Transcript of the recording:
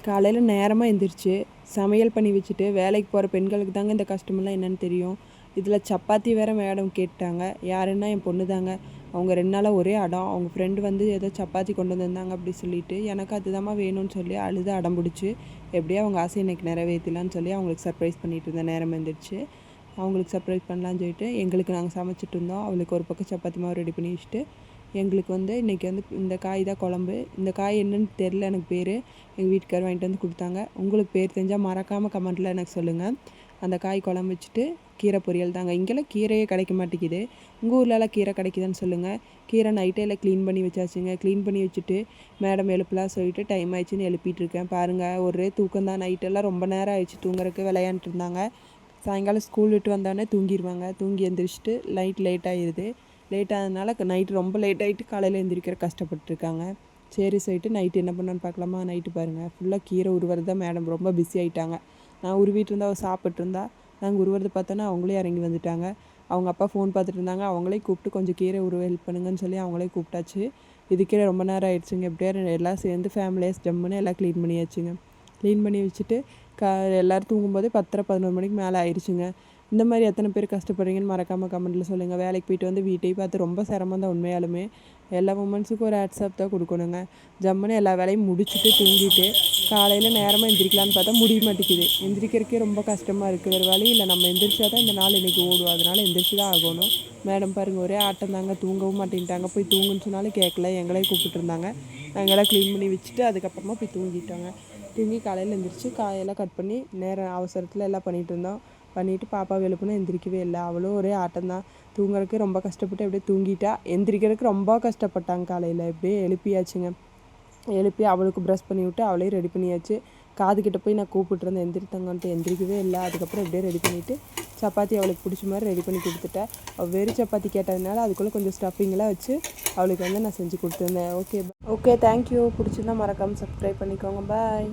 காலையில் நேரமாக எந்திரிச்சு சமையல் பண்ணி வச்சுட்டு வேலைக்கு போகிற பெண்களுக்கு தாங்க இந்த கஷ்டமெல்லாம் என்னென்னு தெரியும். இதில் சப்பாத்தி வேறு மேடம் கேட்டாங்க. யாருன்னா என் பொண்ணு தாங்க. அவங்க 2 நாளாக ஒரே அடம். அவங்க ஃப்ரெண்டு வந்து ஏதோ சப்பாத்தி கொண்டு வந்திருந்தாங்க அப்படி சொல்லிட்டு எனக்கு அதுதாம்மா வேணும்னு சொல்லி அழுது அடம் பிடிச்சி எப்படியோ அவங்க ஆசை இன்றைக்கி நிறைவேற்றலான்னு சொல்லி அவங்களுக்கு சர்ப்ரைஸ் பண்ணிகிட்டு இருந்தேன். நேரம் எழுந்திரிச்சு அவங்களுக்கு சர்ப்ரைஸ் பண்ணலான்னு சொல்லிட்டு எங்களுக்கு நாங்கள் சமைச்சிட்டு இருந்தோம். அவளுக்கு ஒரு பக்கம் சப்பாத்தி மாவு ரெடி பண்ணி வச்சுட்டு எங்களுக்கு வந்து இன்றைக்கி வந்து இந்த காய் தான் குழம்பு. இந்த காய் என்னென்னு தெரில எனக்கு பேர். எங்கள் வீட்டுக்கார் வாங்கிட்டு வந்து கொடுத்தாங்க. உங்களுக்கு பேர் தெரிஞ்சால் மறக்காமல் கமெண்ட்டில் எனக்கு சொல்லுங்கள். அந்த காய் குழம்பு வச்சுட்டு கீரை பொரியல் தாங்க. இங்கெல்லாம் கீரையே கிடைக்க மாட்டேங்குது. உங்கள் ஊர்லலாம் கீரை கிடைக்குதான்னு சொல்லுங்கள். கீரை நைட்டே எல்லாம் க்ளீன் பண்ணி வச்சாச்சுங்க. க்ளீன் பண்ணி வச்சுட்டு மேடம் எழுப்பலாம் சொல்லிட்டு டைம் ஆயிடுச்சுன்னு எழுப்பிட்டுருக்கேன். பாருங்கள் ஒரே தூக்கம் தான். நைட்டெல்லாம் ரொம்ப நேரம் ஆயிடுச்சு தூங்குறதுக்கு. விளையாண்டுட்டு இருந்தாங்க. சாயங்காலம் ஸ்கூல் விட்டு வந்தோடனே தூங்கிடுவாங்க. தூங்கி எழுந்திரிச்சிட்டு லேட் ஆகிடுது. லேட் ஆனதுனால நைட்டு ரொம்ப லேட் ஆகிட்டு காலையில் எழுந்திரிக்கிற கஷ்டப்பட்டுருக்காங்க. சரி சொல்லிட்டு நைட்டு என்ன பண்ணான்னு பார்க்கலாமா. நைட்டு பாருங்கள் ஃபுல்லாக கீரை உருவறது தான். மேடம் ரொம்ப பிஸி ஆகிட்டாங்க. நான் உருவிட்டு இருந்தால் அவள் சாப்பிட்ருந்தா. நாங்கள் உருவறது பார்த்தோன்னா அவங்களே இறங்கி வந்துட்டாங்க. அவங்க அப்பா ஃபோன் பார்த்துட்டு இருந்தாங்க. அவங்களே கூப்பிட்டு கொஞ்சம் கீரை உருவ ஹெல்ப் பண்ணுங்கன்னு சொல்லி அவங்களே கூப்பிட்டாச்சு. இதுக்கே ரொம்ப நேரம் ஆயிடுச்சுங்க. எப்படியா எல்லாம் சேர்ந்து ஃபேமிலியாக ஜம்முன்னு எல்லாம் க்ளீன் பண்ணியாச்சுங்க. க்ளீன் பண்ணி வச்சுட்டு எல்லோரும் தூங்கும்போதே 10:30-11 மணிக்கு மேலே ஆயிடுச்சுங்க. இந்த மாதிரி எத்தனை பேர் கஷ்டப்படுறீங்கன்னு மறக்காமல் கமெண்ட்டில் சொல்லுங்கள். வேலைக்கு போயிட்டு வந்து வீட்டையும் பார்த்து ரொம்ப சிரமம் தான் உண்மையாலுமே. எல்லா உமன்ஸுக்கும் ஒரு ஹேட்ஸ்அப் தான் கொடுக்கணுங்க. ஜம்முன்னு எல்லா வேலையும் முடிச்சுட்டு தூங்கிட்டு காலையில் நேரமாக எந்திரிக்கலான்னு பார்த்தா முடிய மாட்டேங்குது. எந்திரிக்கிறதுக்கே ரொம்ப கஷ்டமாக இருக்குது. வேறு வழி இல்லை, நம்ம எந்திரிச்சா தான் இந்த நாள் இன்றைக்கி ஓடும். அதனால் எந்திரிச்சு தான் ஆகணும். மேடம் பாருங்கள் ஒரே ஆட்டம் தாங்க. தூங்கவும் மாட்டேங்கிட்டாங்க. போய் தூங்குன்னு சொன்னாலும் கேட்கல. எங்களையும் கூப்பிட்டுருந்தாங்க. நாங்கள் எல்லாம் க்ளீன் பண்ணி வச்சுட்டு அதுக்கப்புறமா போய் தூங்கிட்டோங்க. தூங்கி காலையில் எந்திரிச்சு காயெல்லாம் கட் பண்ணி நேரம் அவசரத்தில் எல்லாம் பண்ணிகிட்டு இருந்தோம். பண்ணிவிட்டு பாப்பாவை எழுப்புனா எந்திரிக்கவே இல்லை. அவளும் ஒரே ஆட்டம் தான். தூங்குறதுக்கு ரொம்ப கஷ்டப்பட்டு அப்படியே தூங்கிட்டா. எந்திரிக்கிறதுக்கு ரொம்ப கஷ்டப்பட்டாங்க. காலையில் எப்படியே எழுப்பியாச்சுங்க. எழுப்பி அவளுக்கு ப்ரஷ் பண்ணி விட்டு அவளையும் ரெடி பண்ணியாச்சு. காதுகிட்ட போய் நான் கூப்பிட்டுருந்தேன் எந்திரித்தாங்கன்ட்டு. எந்திரிக்கவே இல்லை. அதுக்கப்புறம் எப்படியே ரெடி பண்ணிவிட்டு சப்பாத்தி அவளுக்கு பிடிச்ச மாதிரி ரெடி பண்ணி கொடுத்துட்டேன். அவள் வெறும் சப்பாத்தி கேட்டதுனால அதுக்குள்ளே கொஞ்சம் ஸ்டஃபிங்கெலாம் வச்சு அவளுக்கு வந்து நான் செஞ்சு கொடுத்துருந்தேன். Okay thank you. பிடிச்சிருந்தா மறக்காமல் சப்ஸ்கிரைப் பண்ணிக்கோங்க. பாய்.